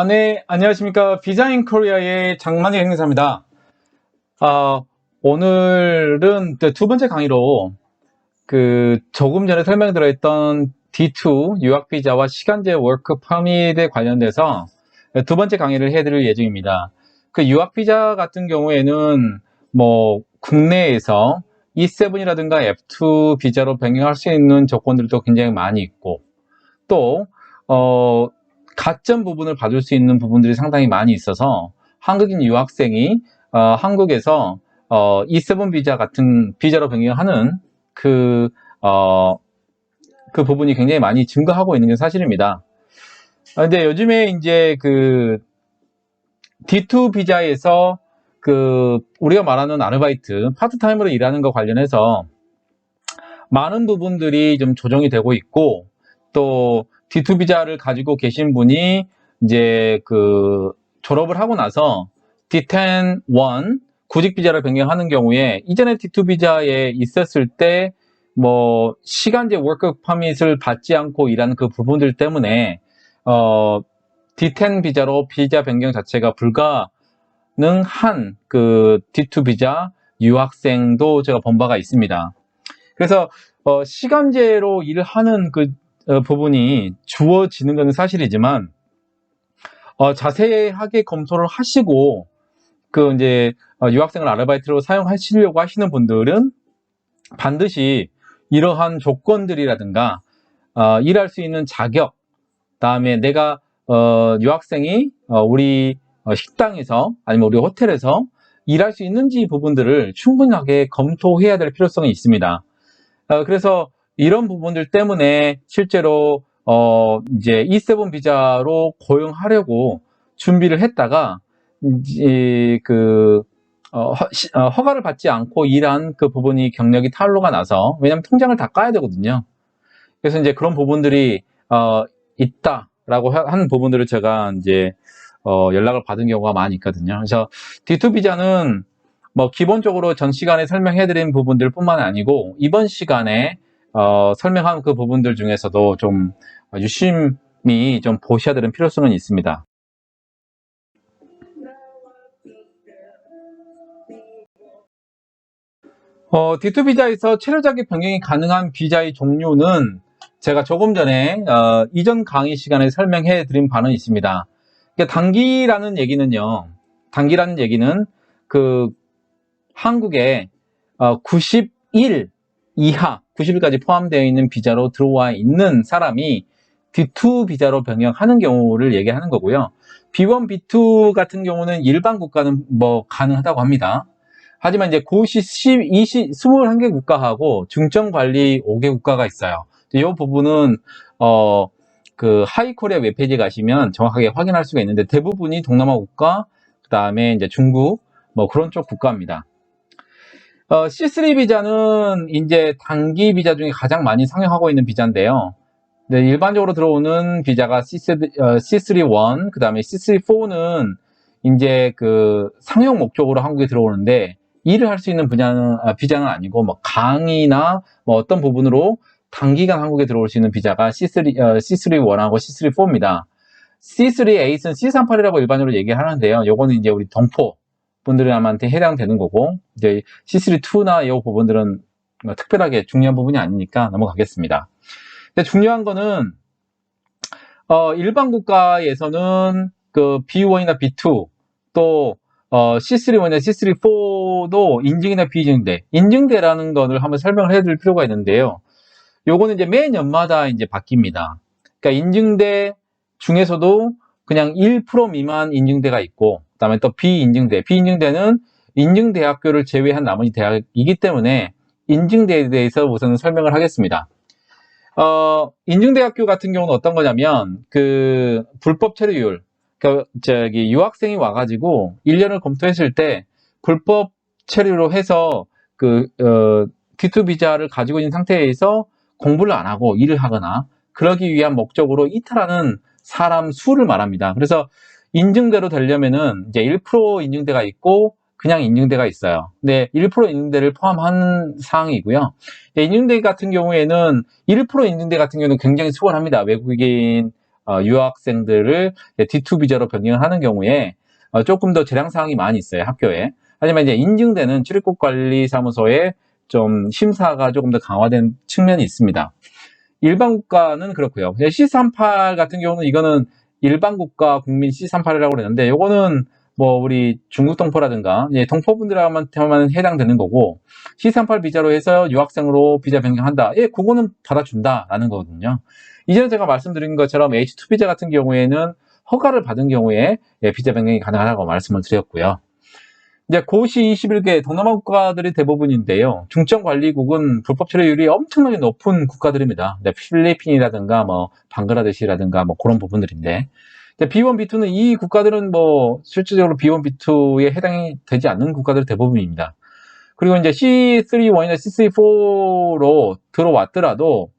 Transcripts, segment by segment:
네, 안녕하십니까. 비자인 코리아의 장만희 행사입니다. 오늘은 두 번째 강의로 조금 전에 설명드렸던 D2 유학비자와 시간제 워크 퍼밋에 관련돼서 두 번째 강의를 해드릴 예정입니다. 유학비자 같은 경우에는 국내에서 E7이라든가 F2 비자로 변경할 수 있는 조건들도 굉장히 많이 있고, 또 가점 부분을 받을 수 있는 부분들이 상당히 많이 있어서 한국인 유학생이 한국에서 E7 비자 같은 비자로 변경하는 그 부분이 굉장히 많이 증가하고 있는 게 사실입니다. 근데 요즘에 이제 D2 비자에서 우리가 말하는 아르바이트, 파트타임으로 일하는 것 관련해서 많은 부분들이 좀 조정이 되고 있고, 또 D2 비자를 가지고 계신 분이 이제 졸업을 하고 나서 D10-1 구직 비자를 변경하는 경우에 이전에 D2 비자에 있었을 때 시간제 워크 퍼밋을 받지 않고 일하는 그 부분들 때문에 D10 비자로 비자 변경 자체가 불가능한 D2 비자 유학생도 제가 본 바가 있습니다. 그래서 시간제로 일을 하는 부분이 주어지는 것은 사실이지만 자세하게 검토를 하시고 이제 유학생을 아르바이트로 사용하시려고 하시는 분들은 반드시 이러한 조건들이라든가 일할 수 있는 자격, 다음에 내가 유학생이 우리 식당에서 아니면 우리 호텔에서 일할 수 있는지 부분들을 충분하게 검토해야 될 필요성이 있습니다. 그래서 이런 부분들 때문에 실제로 이제 E7 비자로 고용하려고 준비를 했다가 이제 허가를 받지 않고 일한 그 부분이 경력이 탄로가 나서, 왜냐면 통장을 다 까야 되거든요. 그래서 이제 그런 부분들이 있다라고 하는 부분들을 제가 이제 연락을 받은 경우가 많이 있거든요. 그래서 D2 비자는 기본적으로 전 시간에 설명해드린 부분들 뿐만 아니고 이번 시간에 설명한 그 부분들 중에서도 좀 유심히 좀 보셔야 되는 필요성은 있습니다. D2 비자에서 체류자격 변경이 가능한 비자의 종류는 제가 조금 전에 이전 강의 시간에 설명해 드린 바는 있습니다. 그러니까 단기라는 얘기는요, 단기라는 얘기는 한국에 90일 이하, 90일까지 포함되어 있는 비자로 들어와 있는 사람이 D2 비자로 변경하는 경우를 얘기하는 거고요. B1, B2 같은 경우는 일반 국가는 가능하다고 합니다. 하지만 이제 고시 21개 국가하고 중점관리 5개 국가가 있어요. 이 부분은 하이코리아 웹페이지에 가시면 정확하게 확인할 수가 있는데, 대부분이 동남아 국가, 그 다음에 이제 중국, 그런 쪽 국가입니다. C3 비자는 이제 단기 비자 중에 가장 많이 상용하고 있는 비자인데요. 네, 일반적으로 들어오는 비자가 C3-1, 그 다음에 C3-4는 이제 상용 목적으로 한국에 들어오는데, 일을 할 수 있는 비자는 아니고, 강의나 어떤 부분으로 단기간 한국에 들어올 수 있는 비자가 C3-1하고 C3-4입니다. C3-8은 C38이라고 일반적으로 얘기하는데요. 요거는 이제 우리 동포 분들한테 해당되는 거고, 이제 C3-2나 이 부분들은 특별하게 중요한 부분이 아니니까 넘어가겠습니다. 근데 중요한 거는 일반 국가에서는 B1이나 B2, 또 C3-1이나 C3-4도 인증이나 비인증대, 인증대라는 거를 한번 설명을 해드릴 필요가 있는데요. 요거는 이제 매년마다 이제 바뀝니다. 그러니까 인증대 중에서도 그냥 1% 미만 인증대가 있고, 그 다음에 또 비인증대. 비인증대는 인증대학교를 제외한 나머지 대학이기 때문에 인증대에 대해서 우선 설명을 하겠습니다. 인증대학교 같은 경우는 어떤 거냐면, 불법 체류율. 유학생이 와가지고 1년을 검토했을 때 불법 체류로 해서 D2 비자를 가지고 있는 상태에서 공부를 안 하고 일을 하거나 그러기 위한 목적으로 이탈하는 사람 수를 말합니다. 그래서 인증대로 되려면은 이제 1% 인증대가 있고 그냥 인증대가 있어요. 근데 1% 인증대를 포함한 사항이고요. 인증대 같은 경우에는 1% 인증대 같은 경우는 굉장히 수월합니다. 외국인 유학생들을 D2 비자로 변경하는 경우에 조금 더 재량 사항이 많이 있어요, 학교에. 하지만 이제 인증되는 출입국 관리 사무소에 좀 심사가 조금 더 강화된 측면이 있습니다. 일반 국가는 그렇고요. C38 같은 경우는 이거는 일반 국가 국민 C38이라고 그러는데, 요거는 뭐 우리 중국 동포라든가 동포분들한테만 해당되는 거고, C38 비자로 해서 유학생으로 비자 변경한다. 그거는 받아준다라는 거거든요. 이전에 제가 말씀드린 것처럼 H2 비자 같은 경우에는 허가를 받은 경우에 비자 변경이 가능하다고 말씀을 드렸고요. 이제 고시 21개 동남아 국가들이 대부분인데요. 중점관리국은 불법 체류율이 엄청나게 높은 국가들입니다. 필리핀이라든가 방글라데시라든가 그런 부분들인데, B1, B2는 이 국가들은 실질적으로 B1, B2에 해당이 되지 않는 국가들 대부분입니다. 그리고 이제 C31이나 C34로 들어왔더라도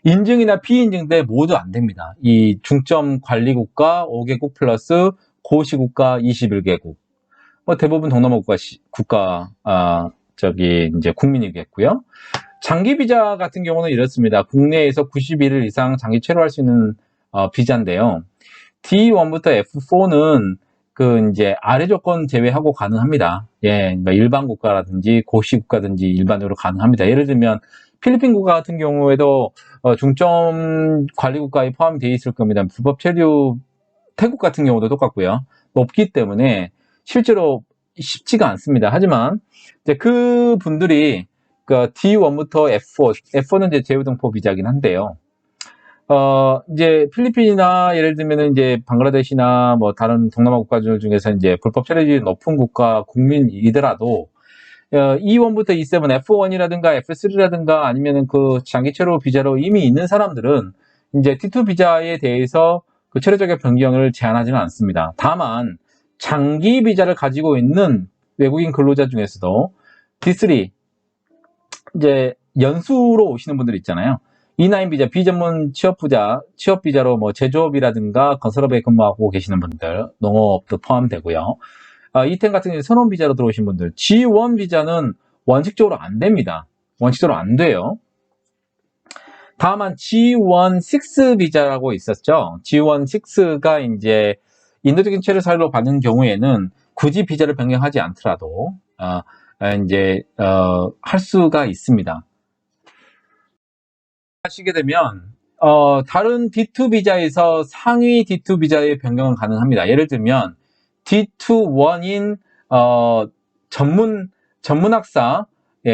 인증이나 비인증 모두 안 됩니다. 이 중점관리국가 5개국 플러스 고시국가 21개국. 대부분 동남아 이제 국민이겠고요. 장기 비자 같은 경우는 이렇습니다. 국내에서 91일 이상 장기 체류할 수 있는 비자인데요. D1부터 F4는 이제 아래 조건 제외하고 가능합니다. 일반 국가라든지 고시 국가든지 일반적으로 가능합니다. 예를 들면 필리핀 국가 같은 경우에도 중점 관리 국가에 포함되어 있을 겁니다. 불법 체류 태국 같은 경우도 똑같고요. 높기 때문에 실제로 쉽지가 않습니다. 하지만 이제 그 분들이 D1부터 F4는 이제 제휴동포 비자긴 한데요. 이제 필리핀이나 예를 들면 이제 방글라데시나 다른 동남아 국가들 중에서 이제 불법 체류율이 높은 국가 국민이더라도 E1부터 E7, F1이라든가 F3라든가 아니면은 그 장기 체류 비자로 이미 있는 사람들은 이제 D2 비자에 대해서 그 체류적의 변경을 제한하지는 않습니다. 다만 장기 비자를 가지고 있는 외국인 근로자 중에서도 D3 이제 연수로 오시는 분들 있잖아요. E9 비자, 비전문 취업 비자로 제조업이라든가 건설업에 근무하고 계시는 분들, 농업도 포함되고요. E10 같은 경우 선원 비자로 들어오신 분들, G1 비자는 원칙적으로 안 됩니다. 원칙적으로 안 돼요. 다만 G1 6 비자라고 있었죠. G1 6가 이제 인도적인 체류 사유로 받는 경우에는 굳이 비자를 변경하지 않더라도 할 수가 있습니다. 하시게 되면 다른 D2 비자에서 상위 D2 비자의 변경은 가능합니다. 예를 들면 D2-1인 전문학사,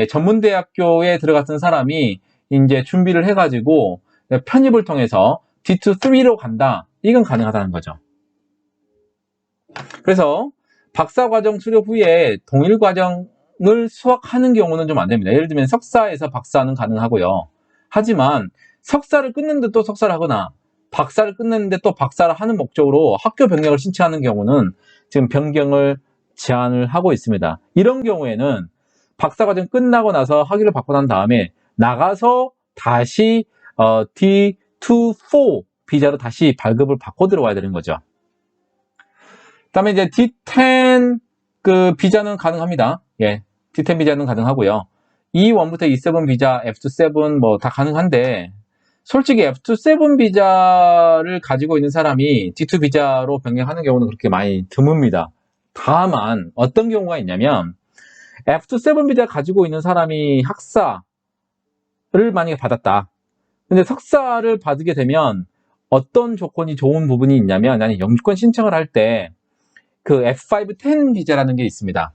전문대학교에 들어갔던 사람이 이제 준비를 해가지고 편입을 통해서 D2-3로 간다. 이건 가능하다는 거죠. 그래서 박사과정 수료 후에 동일 과정을 수학하는 경우는 좀 안 됩니다. 예를 들면 석사에서 박사는 가능하고요. 하지만 석사를 끊는데 또 석사를 하거나 박사를 끊는데 또 박사를 하는 목적으로 학교 변경을 신청하는 경우는 지금 변경을 제한을 하고 있습니다. 이런 경우에는 박사과정 끝나고 나서 학위를 받고 난 다음에 나가서 다시 D2-4 비자로 다시 발급을 받고 들어와야 되는 거죠. 그다음에 이제 D10 그 비자는 가능합니다. D10 비자는 가능하고요. E1부터 E7 비자, F7 다 가능한데 솔직히 F7 비자를 가지고 있는 사람이 D2 비자로 변경하는 경우는 그렇게 많이 드뭅니다. 다만 어떤 경우가 있냐면 F7 비자 가지고 있는 사람이 학사를 만약에 받았다. 근데 석사를 받게 되면 어떤 조건이 좋은 부분이 있냐면 나는 영주권 신청을 할 때 그 F510 비자라는 게 있습니다.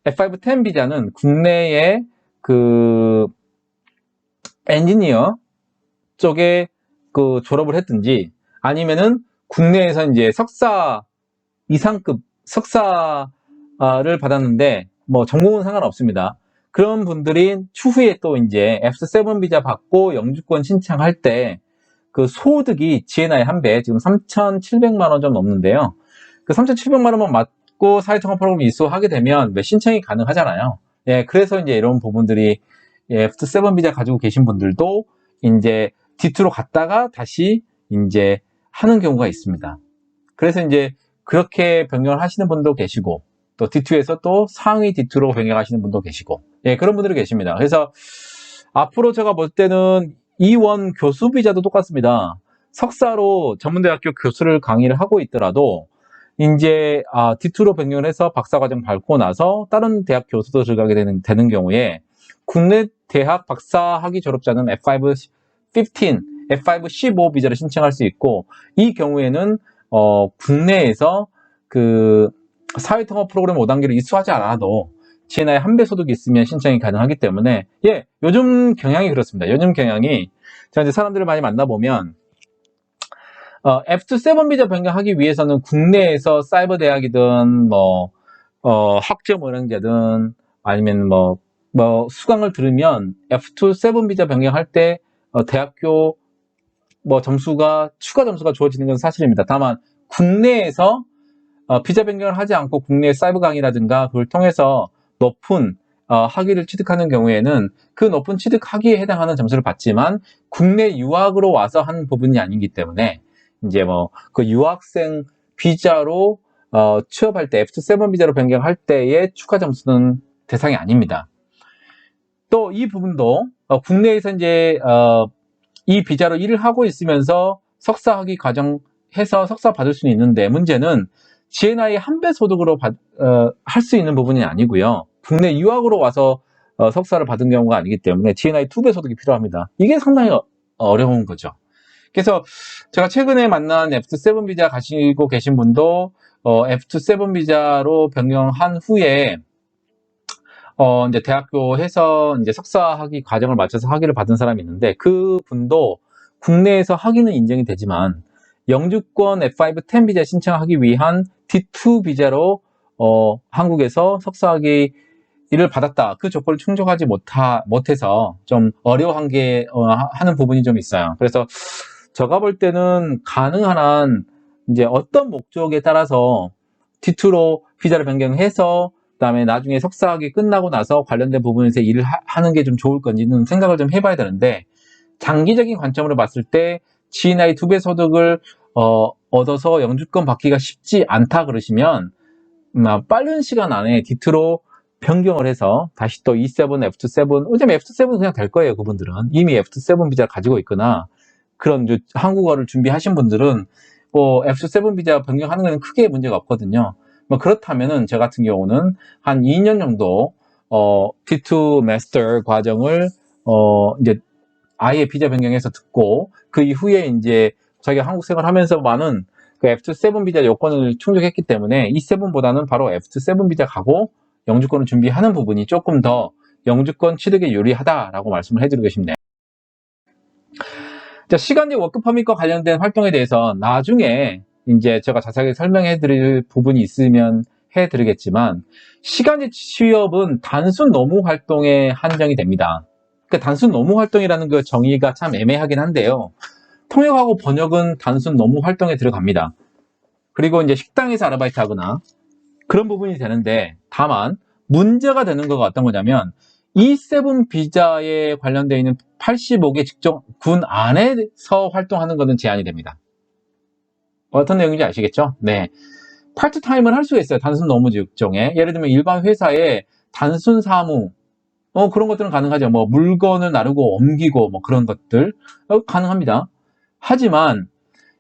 F510 비자는 국내에 그 엔지니어 쪽에 그 졸업을 했든지 아니면은 국내에서 이제 석사 이상급 석사를 받았는데 전공은 상관없습니다. 그런 분들이 추후에 또 이제 F7 비자 받고 영주권 신청할 때 그 소득이 GNI 한 배, 지금 3,700만 원 좀 넘는데요. 그 3,700만 원만 맞고 사회통합 프로그램 이수하게 되면 신청이 가능하잖아요. 그래서 이제 이런 부분들이 F7 비자 가지고 계신 분들도 이제 D2로 갔다가 다시 이제 하는 경우가 있습니다. 그래서 이제 그렇게 변경을 하시는 분도 계시고 또 D2에서 또 상위 D2로 변경하시는 분도 계시고 그런 분들이 계십니다. 그래서 앞으로 제가 볼 때는 E1 교수 비자도 똑같습니다. 석사로 전문대학교 교수를 강의를 하고 있더라도 이제 D2로 변경을 해서 박사과정 밟고 나서 다른 대학 교수도 들어가게 되는 경우에 국내 대학 박사학위 졸업자는 F5-15, F5-15 비자를 신청할 수 있고, 이 경우에는 국내에서 그 사회통합 프로그램 5단계를 이수하지 않아도 GNI 한 배 소득이 있으면 신청이 가능하기 때문에, 요즘 경향이 그렇습니다. 요즘 경향이 제가 이제 사람들을 많이 만나보면 F2-7 비자 변경하기 위해서는 국내에서 사이버 대학이든 학점 은행제든 아니면 수강을 들으면 F2-7 비자 변경할 때 대학교 점수가 추가 점수가 주어지는 건 사실입니다. 다만 국내에서 비자 변경을 하지 않고 국내 사이버 강의라든가 그걸 통해서 높은 학위를 취득하는 경우에는 그 높은 취득 학위에 해당하는 점수를 받지만 국내 유학으로 와서 한 부분이 아니기 때문에 이제 그 유학생 비자로 취업할 때 F2-7 비자로 변경할 때의 추가 점수는 대상이 아닙니다. 또 이 부분도 국내에서 이제 이 비자로 일을 하고 있으면서 석사 학위 과정해서 석사 받을 수는 있는데, 문제는 GNI 한 배 소득으로 할 수 있는 부분이 아니고요. 국내 유학으로 와서 석사를 받은 경우가 아니기 때문에 GNI 2배 소득이 필요합니다. 이게 상당히 어려운 거죠. 그래서 제가 최근에 만난 F2-7 비자 가시고 계신 분도 F2-7 비자로 변경한 후에 이제 대학교에서 이제 석사 학위 과정을 마쳐서 학위를 받은 사람이 있는데, 그 분도 국내에서 학위는 인정이 되지만 영주권 F5-10 비자 신청하기 위한 D2 비자로 한국에서 석사 학위를 받았다. 그 조건을 충족하지 못해서 좀 어려워한 게 하는 부분이 좀 있어요. 그래서 제가 볼 때는 가능한 한 이제 어떤 목적에 따라서 D2로 비자를 변경해서 그다음에 나중에 석사학위 끝나고 나서 관련된 부분에서 일을 하는 게 좀 좋을 건지는 생각을 좀 해봐야 되는데, 장기적인 관점으로 봤을 때 GNI 2배 소득을 얻어서 영주권 받기가 쉽지 않다 그러시면 빠른 시간 안에 D2로 변경을 해서 다시 또 E7, F2-7, 어차피 F2-7 그냥 될 거예요. 그분들은 이미 F2-7 비자를 가지고 있거나 그런 한국어를 준비하신 분들은 F2-7 비자 변경하는 건 크게 문제가 없거든요. 그렇다면은 저 같은 경우는 한 2년 정도 D2 마스터 과정을 이제 아예 비자 변경해서 듣고, 그 이후에 이제 자기가 한국 생활하면서 많은 그 F2-7 비자 요건을 충족했기 때문에 E7보다는 바로 F2-7 비자 가고 영주권을 준비하는 부분이 조금 더 영주권 취득에 유리하다라고 말씀을 해드리고 싶네요. 자, 시간제 워크 퍼밋과 관련된 활동에 대해서 나중에 이제 제가 자세하게 설명해 드릴 부분이 있으면 해 드리겠지만, 시간제 취업은 단순 노무 활동에 한정이 됩니다. 그러니까 단순 노무 활동이라는 그 정의가 참 애매하긴 한데요. 통역하고 번역은 단순 노무 활동에 들어갑니다. 그리고 이제 식당에서 아르바이트 하거나 그런 부분이 되는데, 다만 문제가 되는 거가 어떤 거냐면 E7 비자에 관련되어 있는 85개 직종군 안에서 활동하는 것은 제한이 됩니다. 어떤 내용인지 아시겠죠? 네. 파트타임을 할 수가 있어요. 단순 노무 직종에. 예를 들면 일반 회사에 단순 사무, 그런 것들은 가능하죠. 물건을 나르고 옮기고 그런 것들 가능합니다. 하지만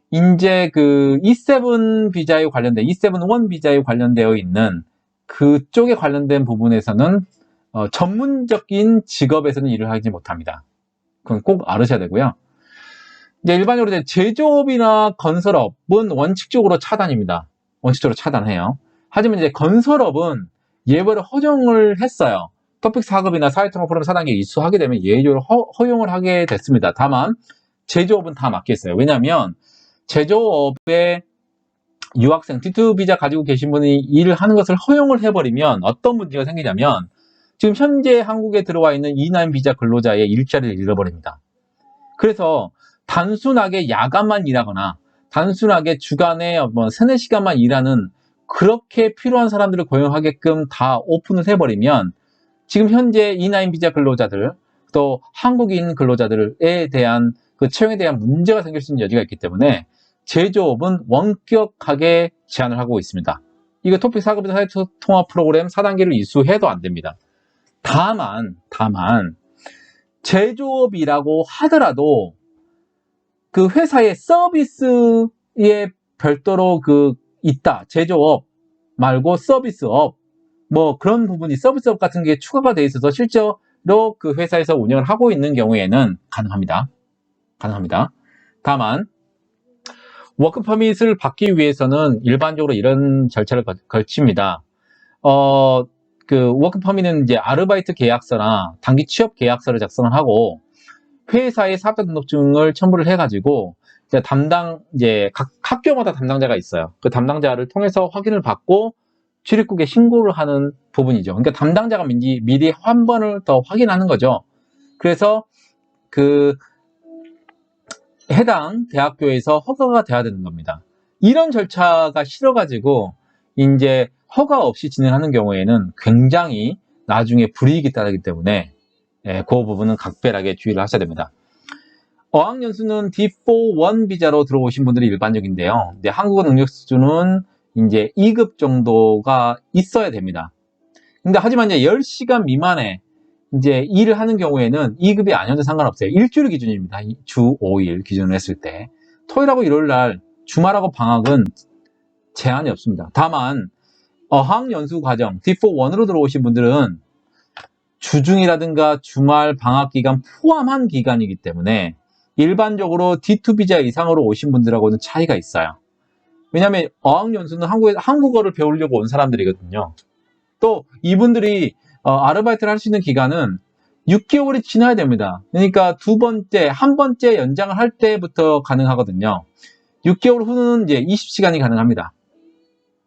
이제 그 E7 비자에 관련된 E7-1 비자에 관련되어 있는 그쪽에 관련된 부분에서는 전문적인 직업에서는 일을 하지 못합니다. 그건 꼭 알으셔야 되고요. 이제 일반적으로 제조업이나 건설업은 원칙적으로 차단입니다. 원칙적으로 차단해요. 하지만 이제 건설업은 예외로 허용을 했어요. 토픽 4급이나 사회통합 프로그램 4단계 이수하게 되면 예외적으로 허용을 하게 됐습니다. 다만 제조업은 다 막혔어요. 왜냐하면 제조업에 유학생 D2 비자 가지고 계신 분이 일을 하는 것을 허용을 해버리면 어떤 문제가 생기냐면, 지금 현재 한국에 들어와 있는 E9 비자 근로자의 일자리를 잃어버립니다. 그래서 단순하게 야간만 일하거나 단순하게 주간에 3, 4시간만 일하는 그렇게 필요한 사람들을 고용하게끔 다 오픈을 해버리면 지금 현재 E9 비자 근로자들 또 한국인 근로자들에 대한 그 채용에 대한 문제가 생길 수 있는 여지가 있기 때문에 제조업은 원격하게 제한을 하고 있습니다. 이거 토픽 4급에서 사회통합 프로그램 4단계를 이수해도 안 됩니다. 다만 제조업이라고 하더라도 그 회사의 서비스에 별도로 있다. 제조업 말고 서비스업. 뭐 그런 부분이 서비스업 같은 게 추가가 돼 있어서 실제로 그 회사에서 운영을 하고 있는 경우에는 가능합니다. 다만 워크 퍼밋을 받기 위해서는 일반적으로 이런 절차를 거칩니다. 워크 퍼밋은 이제 아르바이트 계약서나 단기 취업 계약서를 작성을 하고 회사의 사업자 등록증을 첨부를 해가지고 이제 각 학교마다 담당자가 있어요. 그 담당자를 통해서 확인을 받고 출입국에 신고를 하는 부분이죠. 그러니까 담당자가 미리 한 번을 더 확인하는 거죠. 그래서 그 해당 대학교에서 허가가 돼야 되는 겁니다. 이런 절차가 싫어가지고 이제 허가 없이 진행하는 경우에는 굉장히 나중에 불이익이 따르기 때문에 그 부분은 각별하게 주의를 하셔야 됩니다. 어학연수는 D4-1 비자로 들어오신 분들이 일반적인데요. 한국어 능력 수준은 이제 2급 정도가 있어야 됩니다. 근데 하지만 이제 10시간 미만에 이제 일을 하는 경우에는 2급이 아니어도 상관없어요. 일주일 기준입니다. 주 5일 기준으로 했을 때. 토요일하고 일요일 날 주말하고 방학은 제한이 없습니다. 다만 어학연수 과정 D4-1으로 들어오신 분들은 주중이라든가 주말 방학 기간 포함한 기간이기 때문에 일반적으로 D2 비자 이상으로 오신 분들하고는 차이가 있어요. 왜냐하면 어학연수는 한국어를 배우려고 온 사람들이거든요. 또 이분들이 아르바이트를 할 수 있는 기간은 6개월이 지나야 됩니다. 그러니까 한 번째 연장을 할 때부터 가능하거든요. 6개월 후는 이제 20시간이 가능합니다.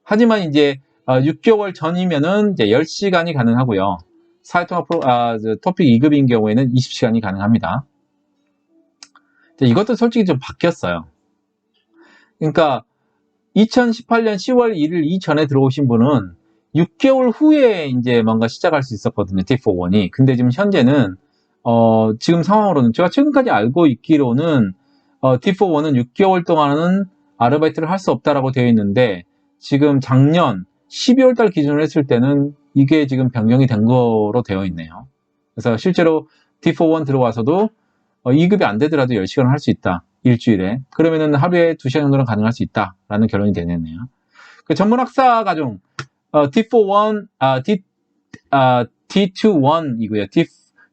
하지만 이제 6개월 전이면은 이제 10시간이 가능하고요. 사회통합 토픽 2급인 경우에는 20시간이 가능합니다. 이것도 솔직히 좀 바뀌었어요. 그러니까 2018년 10월 1일 이전에 들어오신 분은 6개월 후에 이제 뭔가 시작할 수 있었거든요. D4-1이. 근데 지금 현재는 지금 상황으로는 제가 최근까지 알고 있기로는 D4-1은 6개월 동안은 아르바이트를 할 수 없다라고 되어 있는데 지금 작년 12월 달 기준으로 했을 때는 이게 지금 변경이 된 거로 되어 있네요. 그래서 실제로 D4-1 들어와서도 2급이 안 되더라도 10시간을 할 수 있다. 일주일에. 그러면은 하루에 2시간 정도는 가능할 수 있다라는 결론이 되겠네요. 그 전문학사 과정 D4-1, D2-1이고요.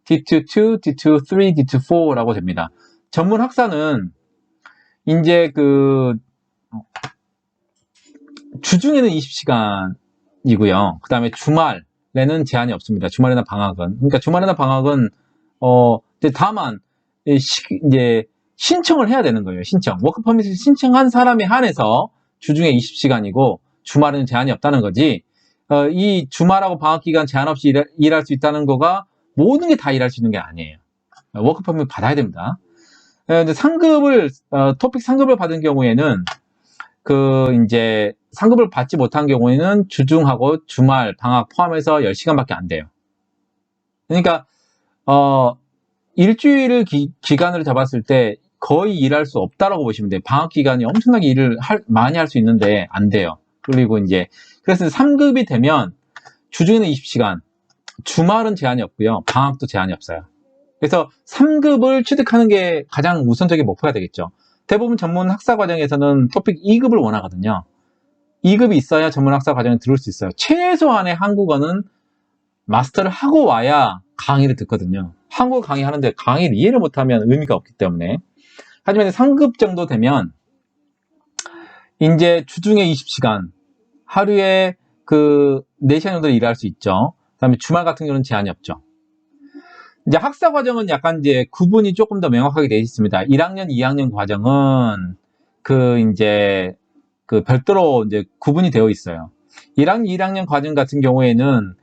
D2-2, D2-3, D2-4라고 됩니다. 전문학사는 이제 주중에는 20시간이고요. 그 다음에 주말에는 제한이 없습니다. 주말이나 방학은. 그러니까 주말이나 방학은 다만 이제 신청을 해야 되는 거예요. 워크 퍼밋을 신청한 사람에 한해서 주중에 20시간이고 주말에는 제한이 없다는 거지. 이 주말하고 방학 기간 제한 없이 일할 수 있다는 거가 모든 게 다 일할 수 있는 게 아니에요. 워크 퍼밋 받아야 됩니다. 근데 토픽 상급을 받은 경우에는 이제 상급을 받지 못한 경우에는 주중하고 주말, 방학 포함해서 10시간밖에 안 돼요. 그러니까 일주일을 기간으로 잡았을 때 거의 일할 수 없다라고 보시면 돼요. 방학 기간이 엄청나게 일을 많이 할 수 있는데 안 돼요. 그리고 이제 그래서 3급이 되면 주중에는 20시간, 주말은 제한이 없고요. 방학도 제한이 없어요. 그래서 3급을 취득하는 게 가장 우선적인 목표가 되겠죠. 대부분 전문 학사 과정에서는 토픽 2급을 원하거든요. 2급이 있어야 전문 학사 과정에 들어올 수 있어요. 최소한의 한국어는 마스터를 하고 와야 강의를 듣거든요. 한국어 강의하는데 강의를 이해를 못하면 의미가 없기 때문에. 하지만 3급 정도 되면 이제 주중에 20시간, 하루에 4시간 정도 일할 수 있죠. 그 다음에 주말 같은 경우는 제한이 없죠. 이제 학사 과정은 약간 이제 구분이 조금 더 명확하게 되어 있습니다. 1학년, 2학년 과정은 이제 별도로 이제 구분이 되어 있어요. 1학년, 2학년 과정 같은 경우에는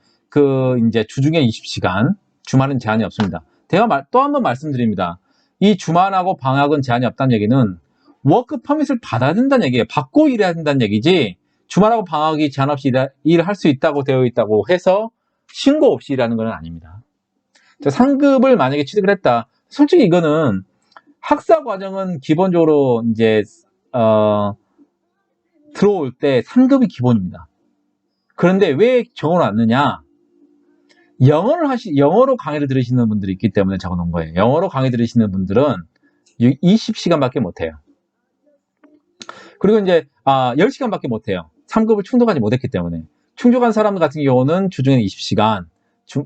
이제 주중에 20시간, 주말은 제한이 없습니다. 제가 또 한 번 말씀드립니다. 이 주말하고 방학은 제한이 없다는 얘기는 워크 퍼밋을 받아야 된다는 얘기예요. 받고 일해야 된다는 얘기지 주말하고 방학이 제한 없이 일을 할 수 있다고 되어 있다고 해서 신고 없이 일하는 건 아닙니다. 상급을 만약에 취득을 했다. 솔직히 이거는 학사 과정은 기본적으로 이제 들어올 때 3급이 기본입니다. 그런데 왜 적어놨느냐? 영어로 강의를 들으시는 분들이 있기 때문에 적어놓은 거예요. 영어로 강의 들으시는 분들은 20시간밖에 못해요. 그리고 이제 10시간밖에 못해요. 3급을 충족하지 못했기 때문에. 충족한 사람 같은 경우는 주중에 20시간,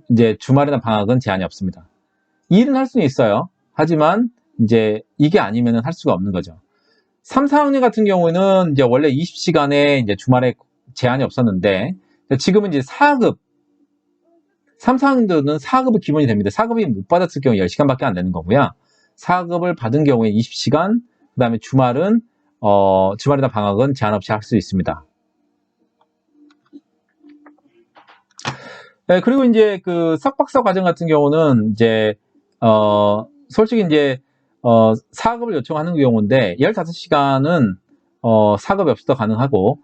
이제 주말이나 방학은 제한이 없습니다. 일은 할 수는 있어요. 하지만 이제 이게 아니면 할 수가 없는 거죠. 3, 4학년 같은 경우는 이제 원래 20시간에 이제 주말에 제한이 없었는데 지금은 이제 4급 3, 4학년들은 4급이 기본이 됩니다. 4급이 못 받았을 경우 10시간밖에 안 되는 거고요. 4급을 받은 경우에 20시간, 그 다음에 주말은 주말이나 방학은 제한 없이 할 수 있습니다. 네, 그리고 이제 그 석박사 과정 같은 경우는 이제 솔직히 이제 4급을 요청하는 경우인데 15시간은 4급이 없어도 가능하고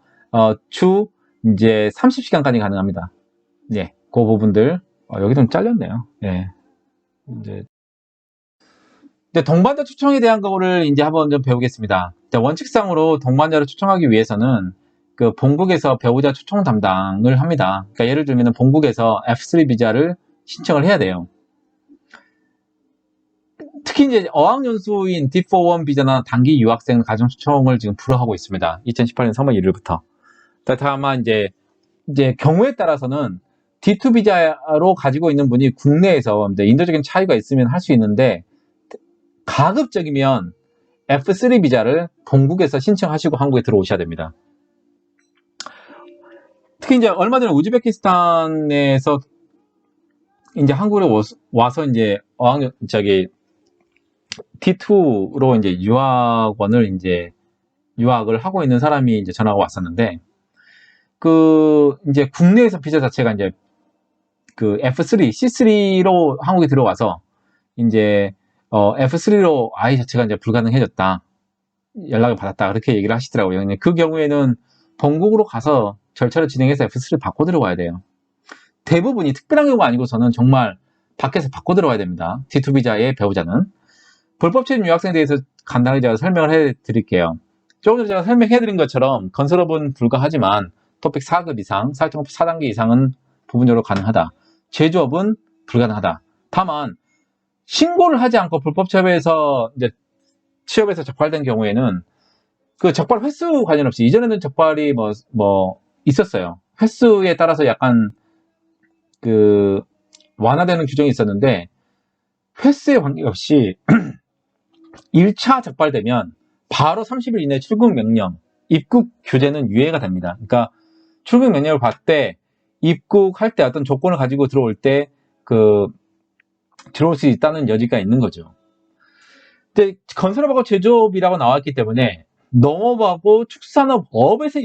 주 이제 30시간까지 가능합니다. 예, 그 부분들 여기 좀 잘렸네요. 예. 이제 동반자 초청에 대한 거를 이제 한번 좀 배우겠습니다. 자, 원칙상으로 동반자를 초청하기 위해서는 그 본국에서 배우자 초청 담당을 합니다. 그러니까 예를 들면 본국에서 F3 비자를 신청을 해야 돼요. 특히 이제 어학연수인 D4-1 비자나 단기 유학생 가정 초청을 지금 불허하고 있습니다. 2018년 3월 1일부터. 다만 이제 경우에 따라서는 D2 비자로 가지고 있는 분이 국내에서 이제 인도적인 차이가 있으면 할 수 있는데 가급적이면 F3 비자를 본국에서 신청하시고 한국에 들어오셔야 됩니다. 특히 이제 얼마 전에 우즈베키스탄에서 이제 한국에 와서 이제 D2로 이제 유학을 하고 있는 사람이 이제 전화가 왔었는데 이제 국내에서 비자 자체가 이제 F3, C3로 한국에 들어와서 이제 F3로 아이 자체가 이제 불가능해졌다. 연락을 받았다. 그렇게 얘기를 하시더라고요. 그 경우에는 본국으로 가서 절차를 진행해서 F3를 바꿔 들어와야 돼요. 대부분이 특별한 경우가 아니고서는 정말 밖에서 바꿔 들어와야 됩니다. D2 비자의 배우자는. 불법적인 유학생에 대해서 간단하게 제가 설명을 해드릴게요. 조금 전에 제가 설명해드린 것처럼 건설업은 불가하지만 토픽 4급 이상, 4.4단계 이상은 부분적으로 가능하다. 제조업은 불가능하다. 다만 신고를 하지 않고 불법 취업에서 이제 취업에서 적발된 경우에는 그 적발 횟수 관련 없이 이전에는 적발이 있었어요. 횟수에 따라서 약간 완화되는 규정이 있었는데 횟수에 관계없이 1차 적발되면 바로 30일 이내 출국 명령, 입국 규제는 유예가 됩니다. 그러니까 출국 명령을 받을 때 입국할 때 어떤 조건을 가지고 들어올 때 들어올 수 있다는 여지가 있는 거죠. 근데 건설업하고 제조업이라고 나왔기 때문에 농업하고 축산업에서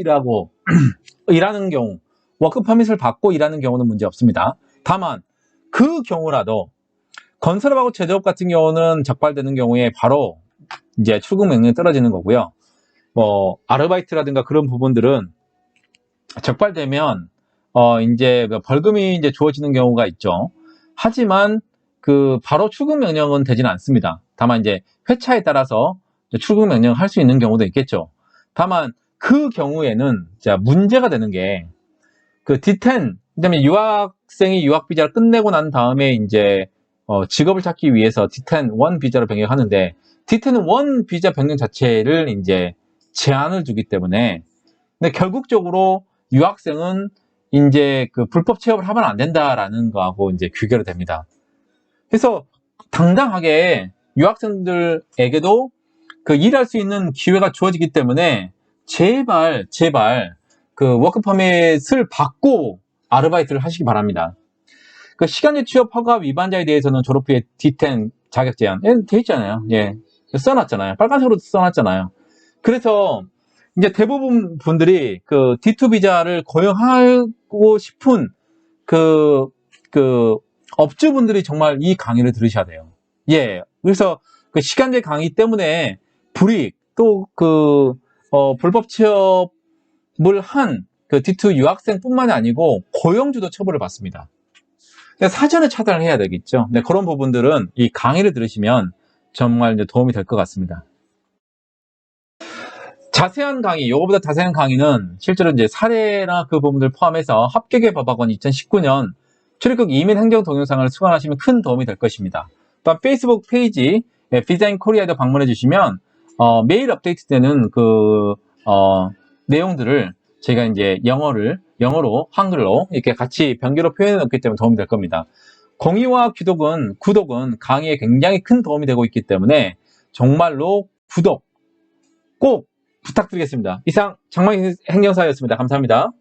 일하는 경우 워크 퍼밋을 받고 일하는 경우는 문제 없습니다. 다만 그 경우라도 건설업하고 제조업 같은 경우는 적발되는 경우에 바로 이제 출국 명령이 떨어지는 거고요. 아르바이트라든가 그런 부분들은 적발되면 이제 벌금이 이제 주어지는 경우가 있죠. 하지만 바로 출국 명령은 되지는 않습니다. 다만 이제 회차에 따라서 출국 명령을 할 수 있는 경우도 있겠죠. 다만 그 경우에는 문제가 되는 게 D10, 그다음에 유학생이 유학 비자를 끝내고 난 다음에 이제 직업을 찾기 위해서 D10 1 비자로 변경하는데 D10 1 비자 변경 자체를 이제 제한을 주기 때문에 근데 결국적으로 유학생은 이제 불법 취업을 하면 안 된다라는 거하고 이제 규결이 됩니다. 그래서 당당하게 유학생들에게도 일할 수 있는 기회가 주어지기 때문에 제발 워크 퍼밋을 받고 아르바이트를 하시기 바랍니다. 시간제 취업 허가 위반자에 대해서는 졸업 후에 D10 자격 제한 돼 있잖아요. 예, 써놨잖아요. 빨간색으로 써놨잖아요. 그래서 이제 대부분 분들이 D2 비자를 고용하고 싶은 업주분들이 정말 이 강의를 들으셔야 돼요. 예, 그래서 시간제 강의 때문에 불이익 또 불법 취업을 한 D2 유학생뿐만이 아니고 고용주도 처벌을 받습니다. 사전에 차단을 해야 되겠죠. 네, 그런 부분들은 이 강의를 들으시면 정말 이제 도움이 될 것 같습니다. 자세한 강의, 요거보다 자세한 강의는 실제로 이제 사례나 그 부분들 포함해서 합격의 법학원 2019년 출입국 이민 행정 동영상을 수강하시면 큰 도움이 될 것입니다. 또한 페이스북 페이지 비자인 코리아에도 방문해 주시면 매일 업데이트되는 그 내용들을 제가 이제 영어로 한글로 이렇게 같이 변기로 표현해 놓기 때문에 도움이 될 겁니다. 공유와 구독은 강의에 굉장히 큰 도움이 되고 있기 때문에 정말로 구독 꼭 부탁드리겠습니다. 이상 장마행정사였습니다. 감사합니다.